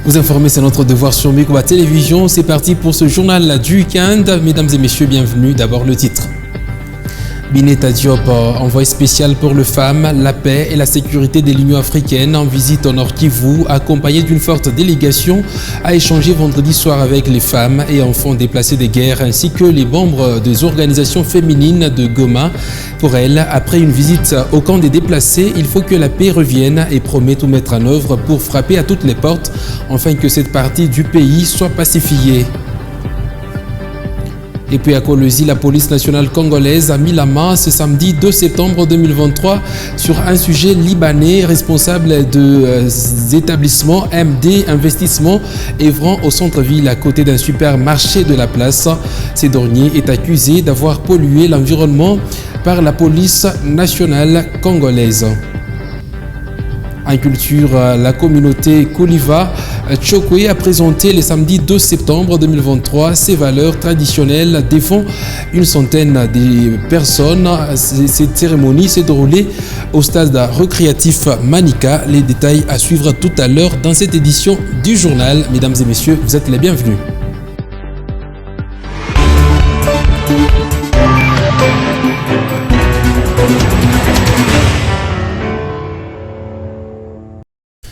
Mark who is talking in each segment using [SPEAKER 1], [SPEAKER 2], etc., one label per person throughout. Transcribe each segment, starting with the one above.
[SPEAKER 1] Vous informer, c'est notre devoir sur Mikoba Télévision. C'est parti pour ce journal du week-end. Mesdames et messieurs, bienvenue. D'abord le titre. Bineta Diop, envoyé spécial pour les femmes, la paix et la sécurité de l'Union africaine en visite au Nord Kivu, accompagné d'une forte délégation, a échangé vendredi soir avec les femmes et enfants déplacés de guerre ainsi que les membres des organisations féminines de Goma. Pour elle, après une visite au camp des déplacés, il faut que la paix revienne et promet tout mettre en œuvre pour frapper à toutes les portes afin que cette partie du pays soit pacifiée. Et puis à Kolwezi, la police nationale congolaise a mis la main ce samedi 2 septembre 2023 sur un sujet libanais responsable des établissements MD Investissement œuvrant au centre-ville à côté d'un supermarché de la place. Ce dernier est accusé d'avoir pollué l'environnement par la police nationale congolaise. En culture, la communauté Koliva Tchokwe a présenté le samedi 2 septembre 2023 ses valeurs traditionnelles devant une centaine de personnes. Cette cérémonie s'est déroulée au stade récréatif Manika. Les détails à suivre tout à l'heure dans cette édition du journal. Mesdames et messieurs, vous êtes les bienvenus.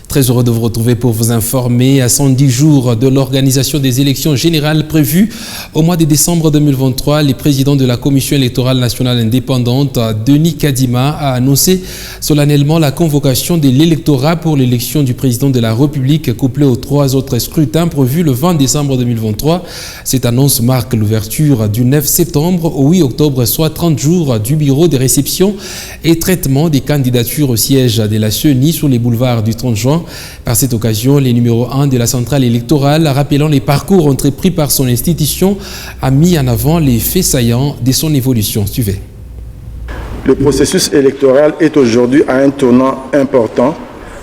[SPEAKER 1] Très heureux de vous retrouver pour vous informer à 110 jours de l'organisation des élections générales prévues au mois de décembre 2023. Le président de la Commission électorale nationale indépendante, Denis Kadima, a annoncé solennellement la convocation de l'électorat pour l'élection du président de la République couplée aux 3 autres scrutins prévus le 20 décembre 2023. Cette annonce marque l'ouverture du 9 septembre au 8 octobre, soit 30 jours du bureau de réception et traitement des candidatures au siège de la CENI sur les boulevards du 30 juin. Par cette occasion, le numéro 1 de la centrale électorale, rappelant les parcours entrepris par son institution, a mis en avant les faits saillants de son évolution. Suivez.
[SPEAKER 2] Le processus électoral est aujourd'hui à un tournant important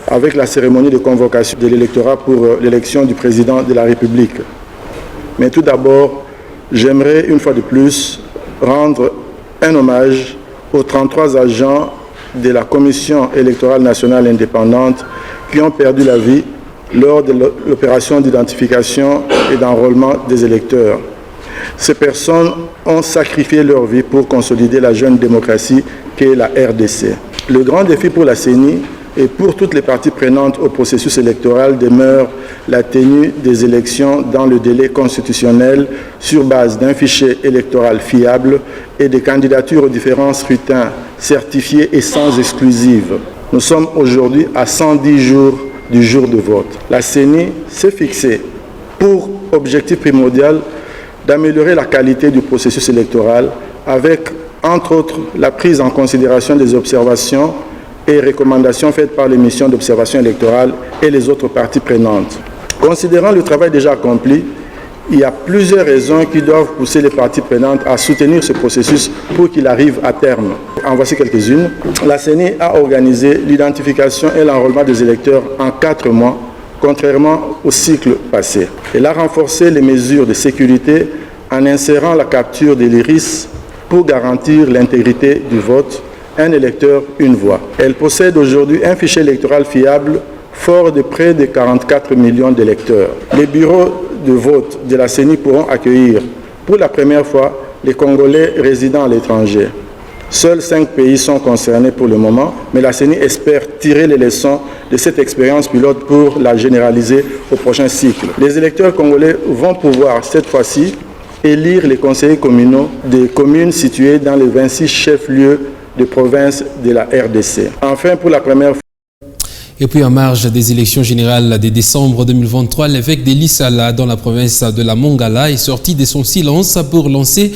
[SPEAKER 2] avec la cérémonie de convocation de l'électorat pour l'élection du président de la République. Mais tout d'abord, j'aimerais une fois de plus rendre un hommage aux 33 agents de la Commission électorale nationale indépendante qui ont perdu la vie lors de l'opération d'identification et d'enrôlement des électeurs. Ces personnes ont sacrifié leur vie pour consolider la jeune démocratie qu'est la RDC. Le grand défi pour la CENI et pour toutes les parties prenantes au processus électoral demeure la tenue des élections dans le délai constitutionnel sur base d'un fichier électoral fiable et des candidatures aux différents scrutins certifiés et sans exclusive. Nous sommes aujourd'hui à 110 jours du jour de vote. La CENI s'est fixée pour objectif primordial d'améliorer la qualité du processus électoral avec, entre autres, la prise en considération des observations et recommandations faites par les missions d'observation électorale et les autres parties prenantes. Considérant le travail déjà accompli, il y a plusieurs raisons qui doivent pousser les parties prenantes à soutenir ce processus pour qu'il arrive à terme. En voici quelques-unes. La CENI a organisé l'identification et l'enrôlement des électeurs en 4 mois, contrairement au cycle passé. Elle a renforcé les mesures de sécurité en insérant la capture de l'iris pour garantir l'intégrité du vote. Un électeur, une voix. Elle possède aujourd'hui un fichier électoral fiable fort de près de 44 millions d'électeurs. Les bureaux de vote de la CENI pourront accueillir pour la première fois les Congolais résidant à l'étranger. Seuls 5 pays sont concernés pour le moment, mais la CENI espère tirer les leçons de cette expérience pilote pour la généraliser au prochain cycle. Les électeurs congolais vont pouvoir cette fois-ci élire les conseillers communaux des communes situées dans les 26 chefs-lieux de province de la RDC. Enfin, pour la première fois,
[SPEAKER 1] et puis en marge des élections générales de décembre 2023, l'évêque de Lissala dans la province de la Mongala est sorti de son silence pour lancer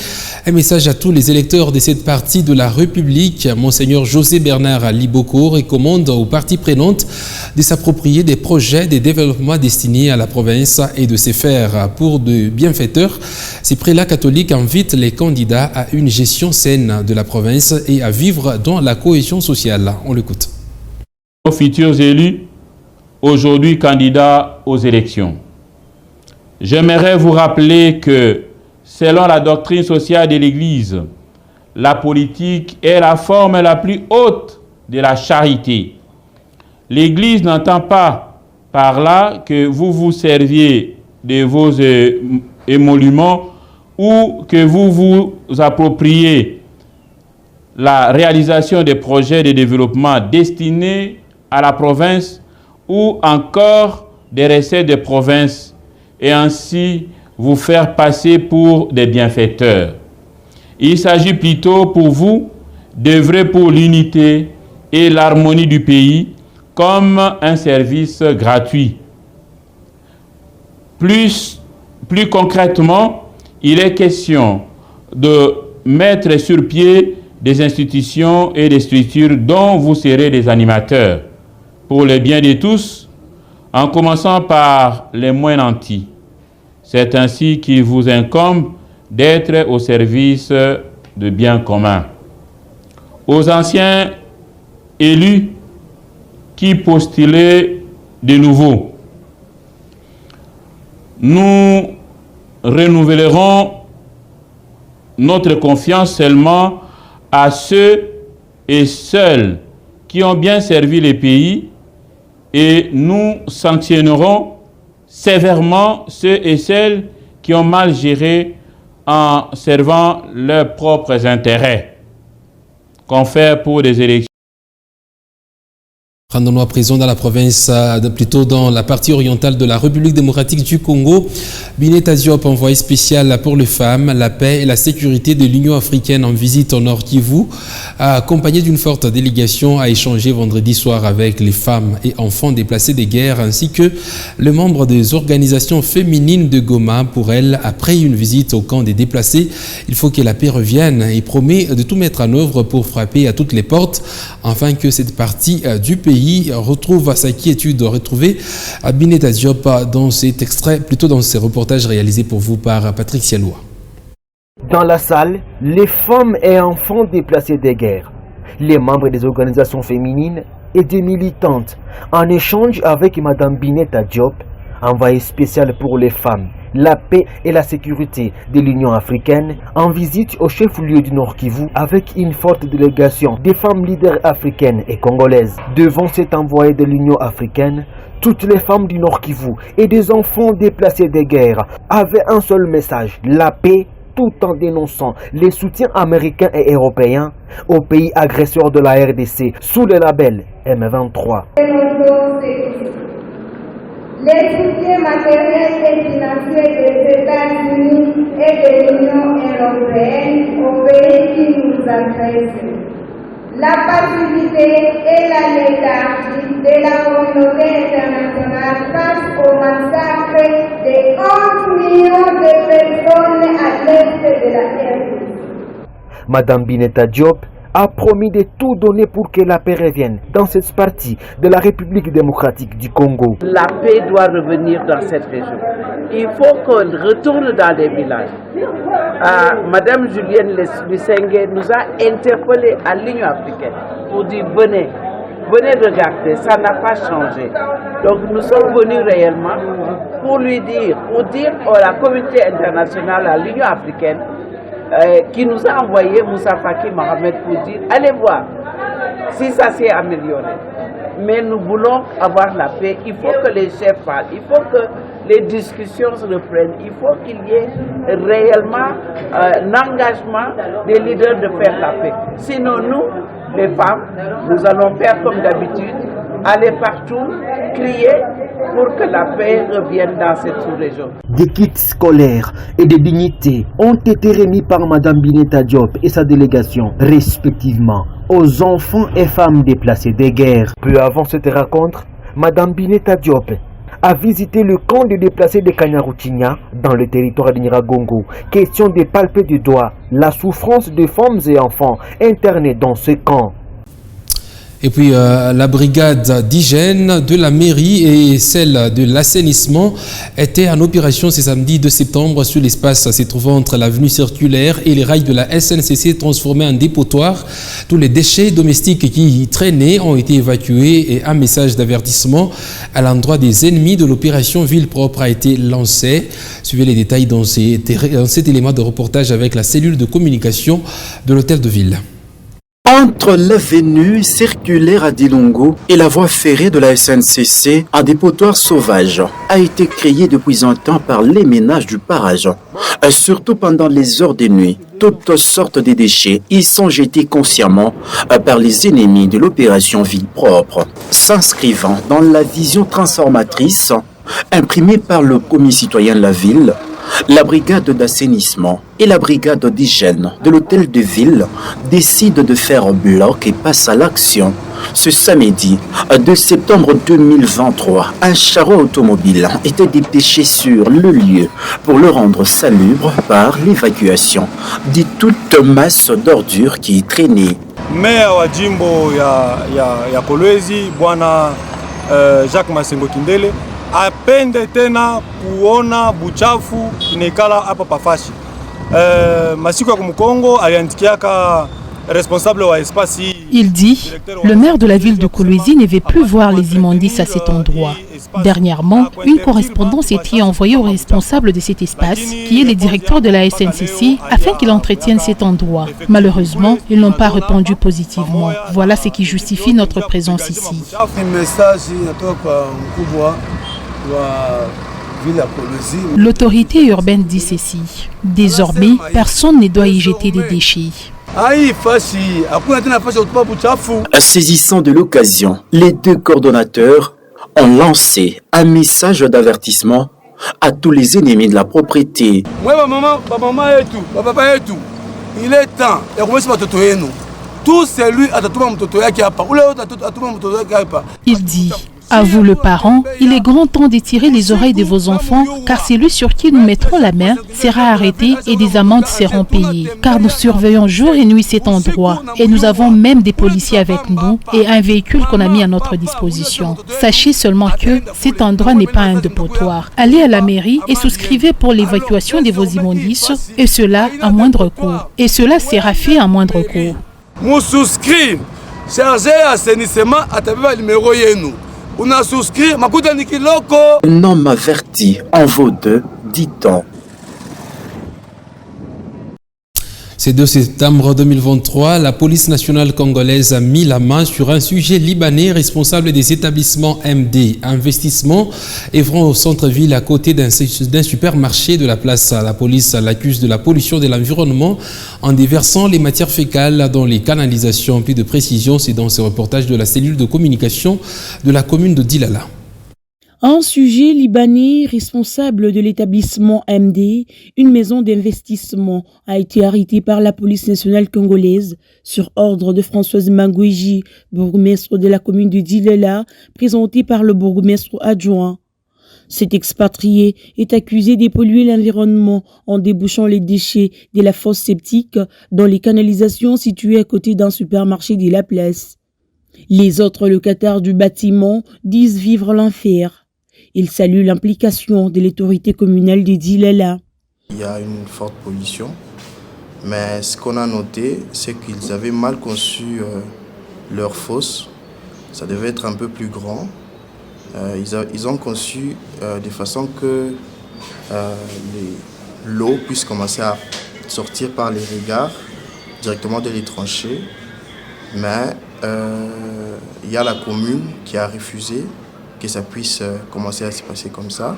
[SPEAKER 1] un message à tous les électeurs de cette partie de la République. Monseigneur José Bernard Liboko recommande aux parties prenantes de s'approprier des projets de développement destinés à la province et de se faire pour de bienfaiteurs. Ces prélats catholiques invitent les candidats à une gestion saine de la province et à vivre dans la cohésion sociale. On l'écoute.
[SPEAKER 3] Aux futurs élus, aujourd'hui candidats aux élections. J'aimerais vous rappeler que, selon la doctrine sociale de l'Église, la politique est la forme la plus haute de la charité. L'Église n'entend pas par là que vous vous serviez de vos émoluments ou que vous vous appropriez la réalisation des projets de développement destinés à la province ou encore des recettes de province et ainsi vous faire passer pour des bienfaiteurs. Il s'agit plutôt pour vous d'œuvrer pour l'unité et l'harmonie du pays comme un service gratuit. Plus concrètement, il est question de mettre sur pied des institutions et des structures dont vous serez des animateurs pour le bien de tous, en commençant par les moins nantis. C'est ainsi qu'il vous incombe d'être au service de biens communs. Aux anciens élus qui postulaient de nouveau, nous renouvellerons notre confiance seulement à ceux et celles qui ont bien servi les pays et nous sanctionnerons sévèrement ceux et celles qui ont mal géré en servant leurs propres intérêts. Qu'on fait pour des élections.
[SPEAKER 1] Rendons-nous à présent dans la province, plutôt dans la partie orientale de la République démocratique du Congo. Bineta Diop, envoyé spécial pour les femmes, la paix et la sécurité de l'Union africaine en visite au Nord Kivu, accompagné d'une forte délégation, a échangé vendredi soir avec les femmes et enfants déplacés des guerres, ainsi que le membre des organisations féminines de Goma. Pour elle, après une visite au camp des déplacés, il faut que la paix revienne et promet de tout mettre en œuvre pour frapper à toutes les portes, afin que cette partie du pays retrouve sa quiétude. Retrouvée à Bineta Diop dans cet extrait, plutôt dans ces reportages réalisés pour vous par Patrick Sialoua.
[SPEAKER 4] Dans la salle, les femmes et enfants déplacés des guerres, les membres des organisations féminines et des militantes, en échange avec Madame Bineta Diop, envoyée spéciale pour les femmes, la paix et la sécurité de l'Union africaine, en visite au chef-lieu du Nord Kivu avec une forte délégation des femmes leaders africaines et congolaises. Devant cet envoyé de l'Union africaine, toutes les femmes du Nord Kivu et des enfants déplacés des guerres avaient un seul message, la paix, tout en dénonçant les soutiens américains et européens aux pays agresseurs de la RDC sous le label M23.
[SPEAKER 5] Les soutiens matériels et financiers des États-Unis et de l'Union européenne aux pays qui nous agressent. La passivité et la léthargie de la communauté internationale face au massacre de 11 millions de personnes à l'est de la RDC.
[SPEAKER 4] Madame Bineta Diop a promis de tout donner pour que la paix revienne dans cette partie de la République démocratique du Congo.
[SPEAKER 6] La paix doit revenir dans cette région. Il faut qu'on retourne dans les villages. Madame Julienne Lusengue nous a interpellés à l'Union africaine pour dire venez regarder, ça n'a pas changé. Donc nous sommes venus réellement pour lui dire, à la communauté internationale, à l'Union africaine, qui nous a envoyé Moussa Faki Mohamed pour dire allez voir si ça s'est amélioré. Mais nous voulons avoir la paix, il faut que les chefs parlent, il faut que les discussions se reprennent, il faut qu'il y ait réellement un engagement des leaders de faire la paix. Sinon nous, les femmes, nous allons faire comme d'habitude, aller partout, crier pour que la paix revienne dans cette sous-région.
[SPEAKER 4] Des kits scolaires et des dignités ont été remis par Madame Bineta Diop et sa délégation, respectivement, aux enfants et femmes déplacés des guerres. Peu avant cette rencontre, Madame Bineta Diop a visité le camp de déplacés de Kanyaruchinya dans le territoire de Nyiragongo. Question de palper du doigt la souffrance de femmes et enfants internés dans ce camp.
[SPEAKER 1] Et puis la brigade d'hygiène de la mairie et celle de l'assainissement étaient en opération ce samedi 2 septembre sur l'espace se trouvant entre l'avenue circulaire et les rails de la SNCC transformés en dépotoir. Tous les déchets domestiques qui y traînaient ont été évacués et un message d'avertissement à l'endroit des ennemis de l'opération Ville Propre a été lancé. Suivez les détails dans cet élément de reportage avec la cellule de communication de l'hôtel de ville.
[SPEAKER 7] Entre l'avenue circulaire à Dilongo et la voie ferrée de la SNCC, un dépotoir sauvage a été créé depuis un temps par les ménages du parage. Surtout pendant les heures de nuit, toutes sortes de déchets y sont jetés consciemment par les ennemis de l'opération Ville propre, s'inscrivant dans la vision transformatrice imprimée par le commis citoyen de la ville. La brigade d'assainissement et la brigade d'hygiène de l'hôtel de ville décident de faire bloc et passent à l'action. Ce samedi 2 septembre 2023, un charroi automobile était dépêché sur le lieu pour le rendre salubre par l'évacuation de toute masse d'ordures qui y traînait.
[SPEAKER 8] Maire wa jimbo ya Kolwezi bwana Jacques Masengo Kindele apende tena kuona buchafu inekala hapa pafashi. Masiku ya Kumukongo aliandikiaka responsable wa espace.
[SPEAKER 9] Il dit, le maire de la ville de Kolwezi ne veut plus voir les immondices à cet endroit. Dernièrement, une correspondance était envoyée au responsable de cet espace, qui est le directeur de la SNCC, afin qu'il entretienne cet endroit. Malheureusement, ils n'ont pas répondu positivement. Voilà ce qui justifie notre présence ici. L'autorité urbaine dit ceci. Désormais, personne ne doit y jeter des déchets.
[SPEAKER 7] Saisissant de l'occasion, les deux coordonnateurs ont lancé un message d'avertissement à tous les ennemis de la propriété.
[SPEAKER 8] Il est temps de commencer par nous. Tout celui à
[SPEAKER 9] Il dit, à vous le parent, il est grand temps de tirer les oreilles de vos enfants, car celui sur qui nous mettrons la main sera arrêté et des amendes seront payées. Car nous surveillons jour et nuit cet endroit et nous avons même des policiers avec nous et un véhicule qu'on a mis à notre disposition. Sachez seulement que cet endroit n'est pas un dépotoir. Allez à la mairie et souscrivez pour l'évacuation de vos immondices et cela à moindre coût. Et cela sera fait à moindre coût.
[SPEAKER 8] Nous souscrivons, chargé assainissement à travers le numéro nous. On a souscrit,
[SPEAKER 7] un homme averti en vaut deux, dit-on.
[SPEAKER 1] Ce 2 septembre 2023, la police nationale congolaise a mis la main sur un sujet libanais responsable des établissements MD Investissement œuvrant au centre-ville à côté d'un supermarché de la place. La police l'accuse de la pollution de l'environnement en déversant les matières fécales dans les canalisations. Plus de précision, c'est dans ce reportage de la cellule de communication de la commune de Dilala.
[SPEAKER 10] Un sujet libanais responsable de l'établissement MD, une maison d'investissement, a été arrêté par la police nationale congolaise sur ordre de Françoise Mangouiji, bourgmestre de la commune de Dilala, présenté par le bourgmestre adjoint. Cet expatrié est accusé de polluer l'environnement en débouchant les déchets de la fosse septique dans les canalisations situées à côté d'un supermarché de la place. Les autres locataires du bâtiment disent vivre l'enfer. Il salue l'implication de l'autorité communale de Dilala.
[SPEAKER 11] Il y a une forte pollution, mais ce qu'on a noté, c'est qu'ils avaient mal conçu leur fosse. Ça devait être un peu plus grand. Ils ont conçu de façon que l'eau puisse commencer à sortir par les regards directement de les tranchées. Mais il y a la commune qui a refusé que ça puisse commencer à se passer comme ça.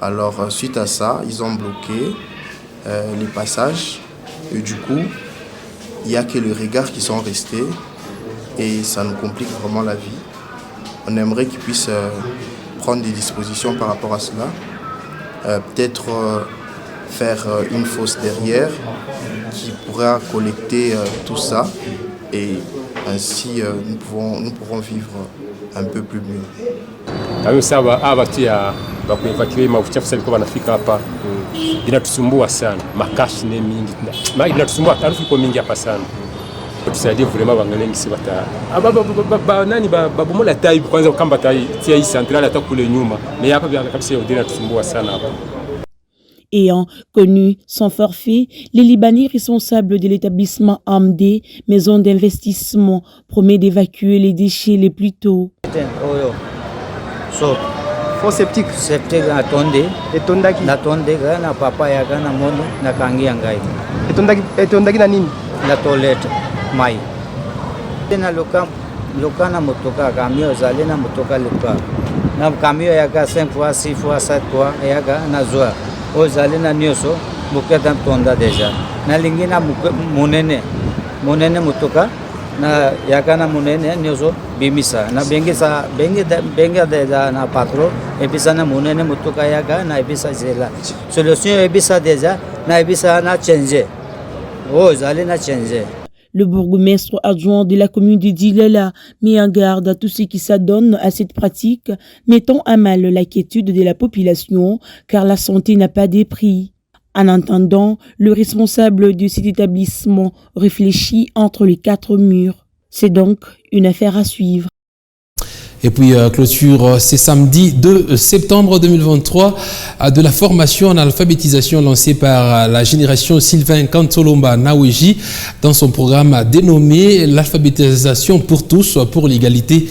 [SPEAKER 11] Alors suite à ça, ils ont bloqué les passages et du coup, il n'y a que les regards qui sont restés et ça nous complique vraiment la vie. On aimerait qu'ils puissent prendre des dispositions par rapport à cela. Peut-être faire une fosse derrière qui pourra collecter tout ça et ainsi nous pourrons vivre un peu plus mieux.
[SPEAKER 12] Bakuevacuer mafuchafu sasa liko wanafika hapa inatusumbua sana, makashi ni mingi, inatusumbua, taarifa iko mingi hapa sana. Tusaidie vraiment bangalie ngisi bata nani babomola tai kwanza kamba tai tia hii centrale hata kule nyuma, mais hapa bien kabisa yote inatusumbua sana hapa.
[SPEAKER 10] Ayant connu son forfait, les Libanais responsables de l'établissement AMD, maison d'investissement, promet d'évacuer les déchets les plus tôt.
[SPEAKER 13] Fo septique natonde gana papaya gana mono na kangia ngai etondaki na nini na toilet mai Na loka na motoka camion zali na motoka loka. Na camion yaka 5 fois 6 fois 7 fois yaka na zoa. O zali na nyoso muketa tonda deja. Na lingina monene motoka na yaka na monene nyoso bimisa. Na benga deja na patro ebisa na monene motoka yaka na ebisa zela. Solution ebisa deja na ebisa na changer. O zali na changer.
[SPEAKER 10] Le bourgmestre adjoint de la commune de Dilala met en garde à tous ceux qui s'adonnent à cette pratique, mettant à mal l'inquiétude de la population, car la santé n'a pas de prix. En attendant, le responsable de cet établissement réfléchit entre les 4 murs. C'est donc une affaire à suivre.
[SPEAKER 1] Et puis, clôture ce samedi 2 septembre 2023 de la formation en alphabétisation lancée par la génération Sylvain Kantolomba Naweji dans son programme dénommé l'alphabétisation pour tous pour l'égalité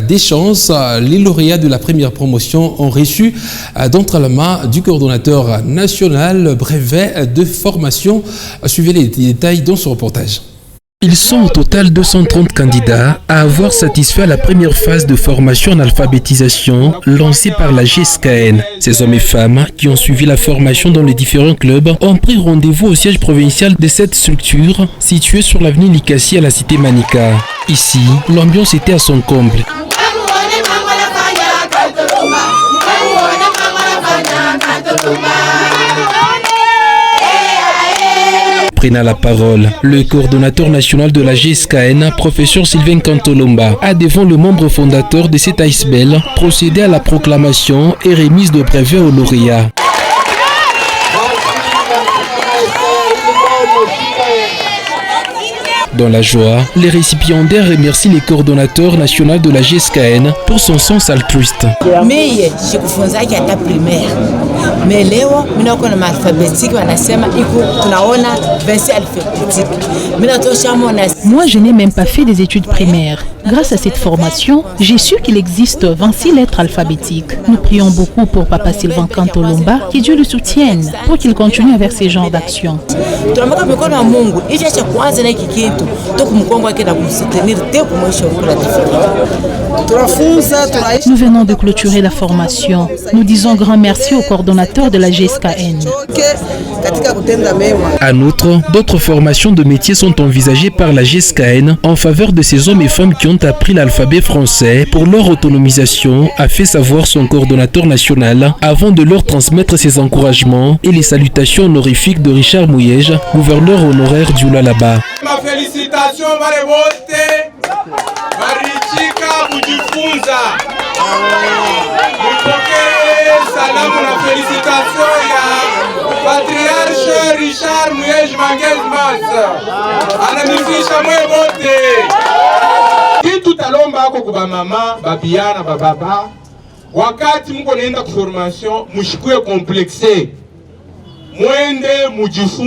[SPEAKER 1] des chances. Les lauréats de la première promotion ont reçu d'entraînement du coordonnateur national brevet de formation. Suivez les détails dans ce reportage. Ils sont au total 230 candidats à avoir satisfait la première phase de formation en alphabétisation lancée par la GSKN. Ces hommes et femmes qui ont suivi la formation dans les différents clubs ont pris rendez-vous au siège provincial de cette structure située sur l'avenue Likasi à la cité Manika. Ici, l'ambiance était à son comble. Prenant la parole, le coordonnateur national de la GSKN, professeur Sylvain Kantolomba, a devant le membre fondateur de cet ASBEL procédé à la proclamation et remise de brevets aux lauréats. Dans la joie, les récipiendaires remercient le coordonnateur national de la GSKN pour son sens altruiste.
[SPEAKER 14] Mie sikufunzaki hata primaire. Mais leo mina uko na alphabétique wanasema iko tunaona verset alphabétique. Mina tosha mona.
[SPEAKER 9] Moi, je n'ai même pas fait des études primaires. Grâce à cette formation, j'ai su qu'il existe 26 lettres alphabétiques. Nous prions beaucoup pour Papa Sylvain Kantolomba, que Dieu le soutienne pour qu'il continue avec ces genres d'actions. Nous venons de clôturer la formation. Nous disons grand merci au coordonnateur de la GSKN.
[SPEAKER 1] En outre, d'autres formations de métiers sont envisagées par la GSKN en faveur de ces hommes et femmes qui ont appris l'alphabet français pour leur autonomisation, a fait savoir son coordonnateur national avant de leur transmettre ses encouragements et les salutations honorifiques de Richard Mouyej, gouverneur honoraire du Lualaba.
[SPEAKER 15] Ma félicitation Barichika kujifunza. Salamu na félicitation ya patriarche Richard Mouyej Mangez anamifisha mwe bote. Kitu talomba ako kuba mama, babiana, bababa. Wakati mko naenda ku formation, mushikuye complexe.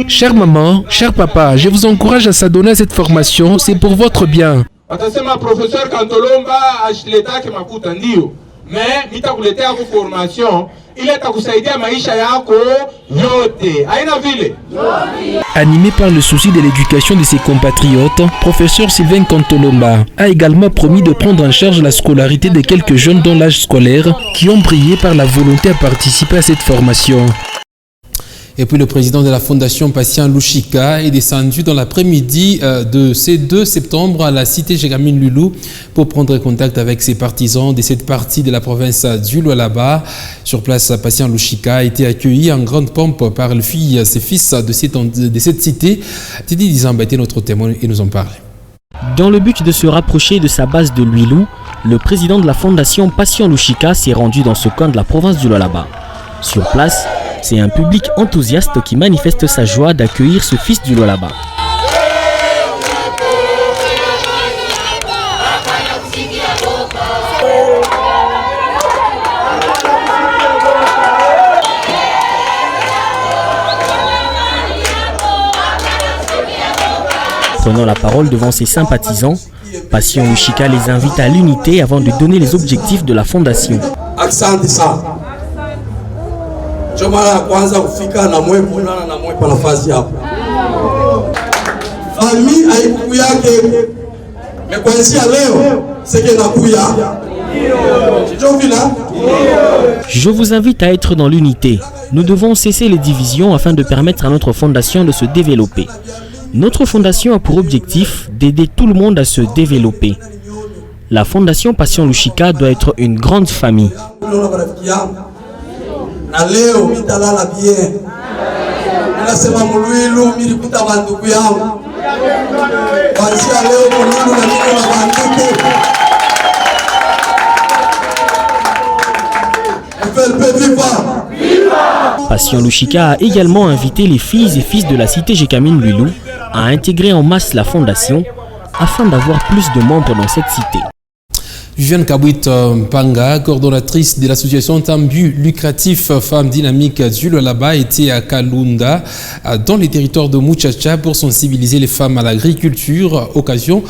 [SPEAKER 1] Chère maman, cher papa, je vous encourage à s'adonner à cette formation, c'est pour votre bien.
[SPEAKER 15] Atasema professeur Kantolomba ashletake makuta ndio. Mais nitakuletea ku formation ile itakusaidia maisha yako yote. Haina vile.
[SPEAKER 1] Animé par le souci de l'éducation de ses compatriotes, professeur Sylvain Kantolomba a également promis de prendre en charge la scolarité de quelques jeunes dans l'âge scolaire qui ont brillé par la volonté à participer à cette formation. Et puis le président de la fondation Patient Lushika est descendu dans l'après-midi de ce 2 septembre à la cité Jégamine Lulu pour prendre contact avec ses partisans de cette partie de la province du Lualaba. Sur place, Patient Lushika a été accueilli en grande pompe par ses fils de cette cité. Tidi Dizamba était notre témoin et nous en parle.
[SPEAKER 16] Dans le but de se rapprocher de sa base de Lulu, le président de la fondation Patient Lushika s'est rendu dans ce coin de la province du Lualaba. Sur place, c'est un public enthousiaste qui manifeste sa joie d'accueillir ce fils du Lualaba. Prenant la parole devant ses sympathisants, Patient Lushika les invite à l'unité avant de donner les objectifs de la fondation.
[SPEAKER 17] Mara ya kwanza kufika na mwe kunana na mwe pa nafasi hapo. Fami aibu yake Mais kwa nchi ya leo seke nakuya.
[SPEAKER 16] Je vous invite à être dans l'unité. Nous devons cesser les divisions afin de permettre à notre fondation de se développer. Notre fondation a pour objectif d'aider tout le monde à se développer. La fondation Passion Lushika doit être une grande famille. Passion Lushika a également invité les filles et fils de la cité Jekamine Lwilou à intégrer en masse la fondation afin d'avoir plus de membres dans cette cité.
[SPEAKER 1] Viviane Kabouit Mpanga, coordonnatrice de l'association Tambu Lucratif Femmes Dynamiques du Lualaba, était à Kalunda, dans les territoires de Muchacha, pour sensibiliser les femmes à l'agriculture. Occasion,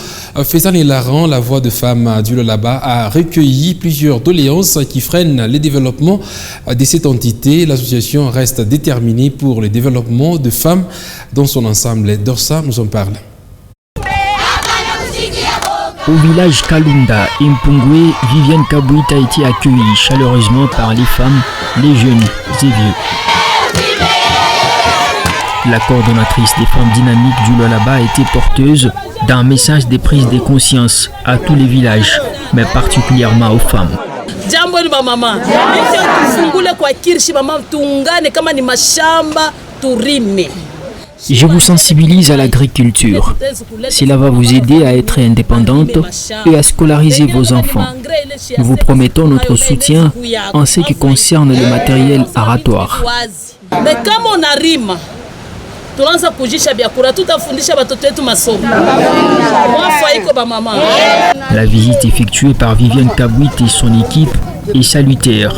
[SPEAKER 1] Faisane Laran, la voix de femmes du Lualaba, a recueilli plusieurs doléances qui freinent le développement de cette entité. L'association reste déterminée pour le développement de femmes dans son ensemble. Dorsa nous en parle.
[SPEAKER 18] Au village Kalunda, Impungwe, Viviane Kabouit a été accueillie chaleureusement par les femmes, les jeunes et vieux. La coordonnatrice des femmes dynamiques du Lualaba a été porteuse d'un message de prise de conscience à tous les villages, mais particulièrement aux femmes.
[SPEAKER 19] Jambo ni mama. Tufungule kwa kirshi mama, tuungane kama ni mashamba turime.
[SPEAKER 18] Je vous sensibilise à l'agriculture. Cela va vous aider à être indépendante et à scolariser vos enfants. Nous vous promettons notre soutien en ce qui concerne le matériel aratoire.
[SPEAKER 19] Mais kama unarima tuanza kujisha biakura tutafundisha watoto wetu masomo. Mwafa iko ba mama.
[SPEAKER 18] La visite effectuée par Viviane Kabouit et son équipe est salutaire.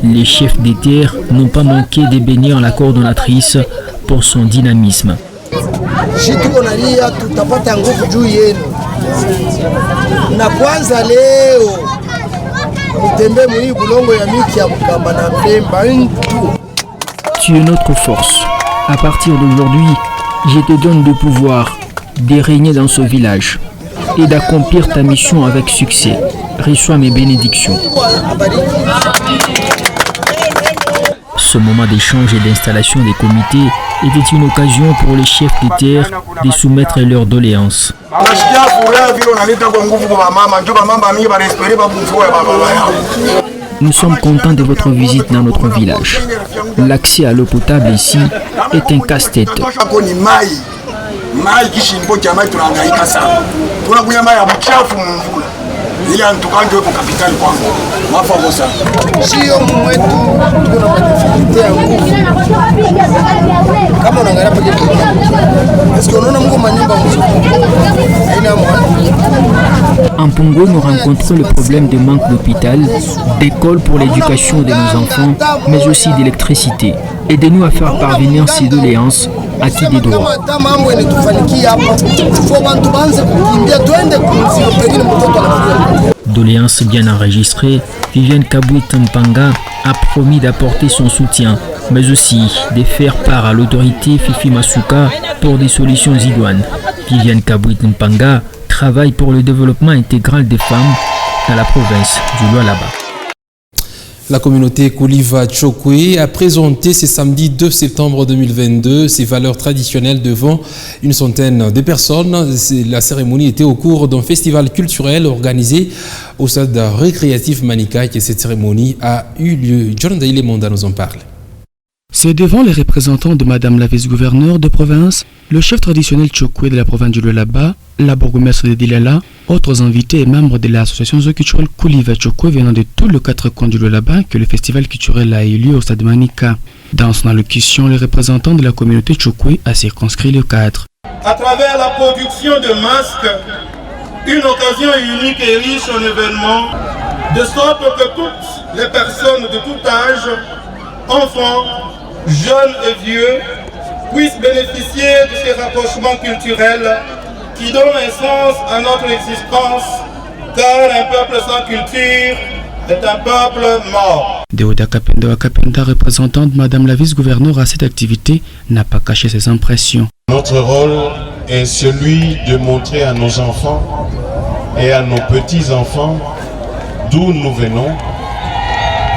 [SPEAKER 18] Les chefs des terres n'ont pas manqué de bénir la coordonnatrice pour son dynamisme. Tu es notre force. À partir d'aujourd'hui, je te donne le pouvoir de régner dans ce village et d'accomplir ta mission avec succès. Reçois mes bénédictions. Ce moment d'échange et d'installation des comités était une occasion pour les chefs des terres de soumettre leurs doléances. Nous sommes contents de votre visite dans notre village. L'accès à l'eau potable ici est un casse-tête. En Pongo, nous rencontrons le problème de manque d'hôpital, d'école pour l'éducation de nos enfants, mais aussi d'électricité. Aidez-nous à faire parvenir ces doléances à qui des droits. Doléances bien enregistrées, Viviane Kabouit Mpanga a promis d'apporter son soutien, mais aussi de faire part à l'autorité Fifi Masuka pour des solutions idoines. Viviane Kabouit Mpanga travaille pour le développement intégral des femmes dans la province du Lualaba.
[SPEAKER 1] La communauté Kouliva Tchokwe a présenté ce samedi 2 septembre 2022 ses valeurs traditionnelles devant une centaine de personnes. La cérémonie était au cours d'un festival culturel organisé au stade récréatif Manika et cette cérémonie a eu lieu. John Daily Monda nous en parle.
[SPEAKER 20] C'est devant les représentants de Madame la vice-gouverneure de province, le chef traditionnel Tchokwe de la province du Lualaba, la bourgmestre de Dilala, autres invités et membres de l'association culturelle Kouliva Tchokwe venant de tous les 4 coins du Lualaba que le festival culturel a eu lieu au stade Manika. Dans son allocution, les représentants de la communauté Tchokwe a circonscrit le cadre.
[SPEAKER 21] À travers la production de masques, une occasion unique et riche en événements, de sorte que toutes les personnes de tout âge, enfants, jeunes et vieux, puissent bénéficier de ces rapprochements culturels qui donnent un sens à notre existence, car un peuple sans culture est un peuple mort.
[SPEAKER 20] Deoda Kapenda, représentante Madame la vice-gouverneure à cette activité, n'a pas caché ses impressions.
[SPEAKER 22] Notre rôle est celui de montrer à nos enfants
[SPEAKER 2] et à nos petits-enfants d'où nous venons,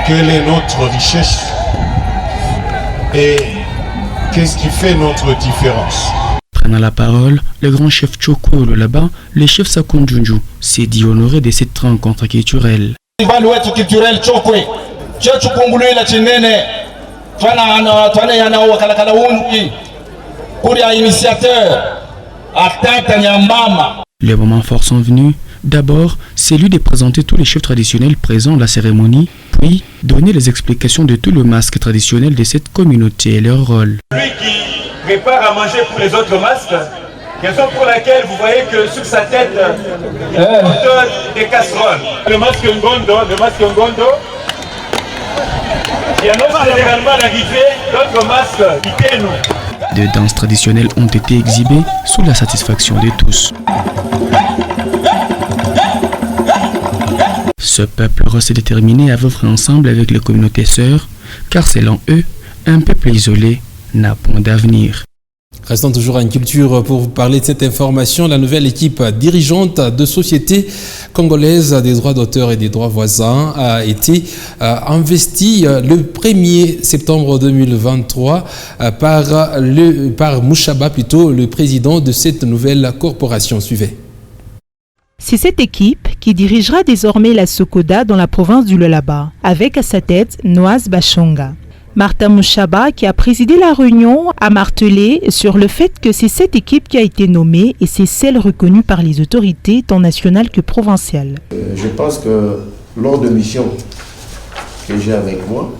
[SPEAKER 2] quelle est notre richesse et qu'est-ce qui fait notre différence.
[SPEAKER 20] Prenant la parole, le grand chef Chokwe Lualaba, le chef Sakundjunju, s'est dit honoré de cette rencontre culturelle.
[SPEAKER 22] culturel Chokwe,
[SPEAKER 20] Les moments forts sont venus. D'abord, c'est lui de présenter tous les chefs traditionnels présents à la cérémonie, puis donner les explications de tout le masque traditionnel de cette communauté et leur rôle.
[SPEAKER 22] Lui qui prépare à manger pour les autres masques, raison pour laquelle vous voyez que sur sa tête, il porte des casseroles. Le masque Ngondo, qui annonce généralement l'arrivée d'autres masques Ikenu.
[SPEAKER 20] Des danses traditionnelles ont été exhibées sous la satisfaction de tous. Ce peuple s'est déterminé à vivre ensemble avec les communautés sœurs, car selon eux, un peuple isolé n'a point d'avenir.
[SPEAKER 1] Restons toujours en culture pour vous parler de cette information. La nouvelle équipe dirigeante de Société congolaise des droits d'auteur et des droits voisins a été investie le 1er septembre 2023 par Mouchaba, le président de cette nouvelle corporation. Suivez.
[SPEAKER 9] C'est cette équipe qui dirigera désormais la Sokoda dans la province du Lualaba, avec à sa tête Noaz Bashonga. Martin Mouchaba, qui a présidé la réunion, a martelé sur le fait que c'est cette équipe qui a été nommée et c'est celle reconnue par les autorités tant nationales que provinciales.
[SPEAKER 23] Je pense que lors de missions que j'ai avec moi,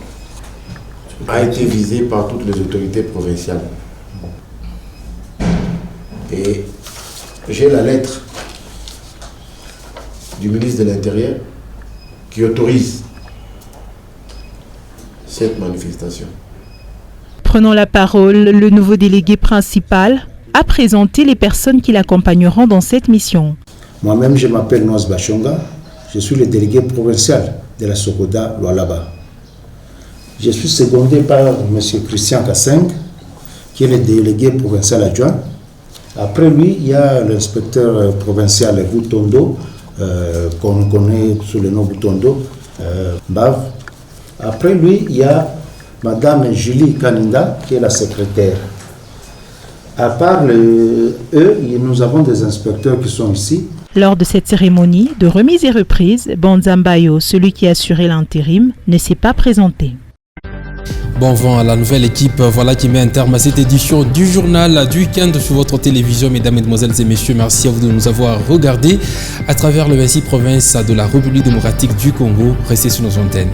[SPEAKER 23] a été visée par toutes les autorités provinciales. Et j'ai la lettre du ministre de l'Intérieur qui autorise cette manifestation.
[SPEAKER 9] Prenant la parole, le nouveau délégué principal a présenté les personnes qui l'accompagneront dans cette mission.
[SPEAKER 24] Moi-même, je m'appelle Noaz Bashonga, je suis le délégué provincial de la Sokoda Lualaba. Je suis secondé par M. Christian Kasseng, qui est le délégué provincial adjoint. Après lui, il y a l'inspecteur provincial Boutondo, qu'on connaît sous le nom Boutondo, Bav. Après lui, il y a Madame Julie Kaninda, qui est la secrétaire. À part eux, nous avons des inspecteurs qui sont ici.
[SPEAKER 9] Lors de cette cérémonie de remise et reprise, Banzambayo, celui qui a assuré l'intérim, ne s'est pas présenté.
[SPEAKER 1] Bon vent à la nouvelle équipe, voilà qui met un terme à cette édition du journal du week-end sur votre télévision. Mesdames, Mesdemoiselles et Messieurs, merci à vous de nous avoir regardés à travers le 26 provinces de la République démocratique du Congo. Restez sur nos antennes.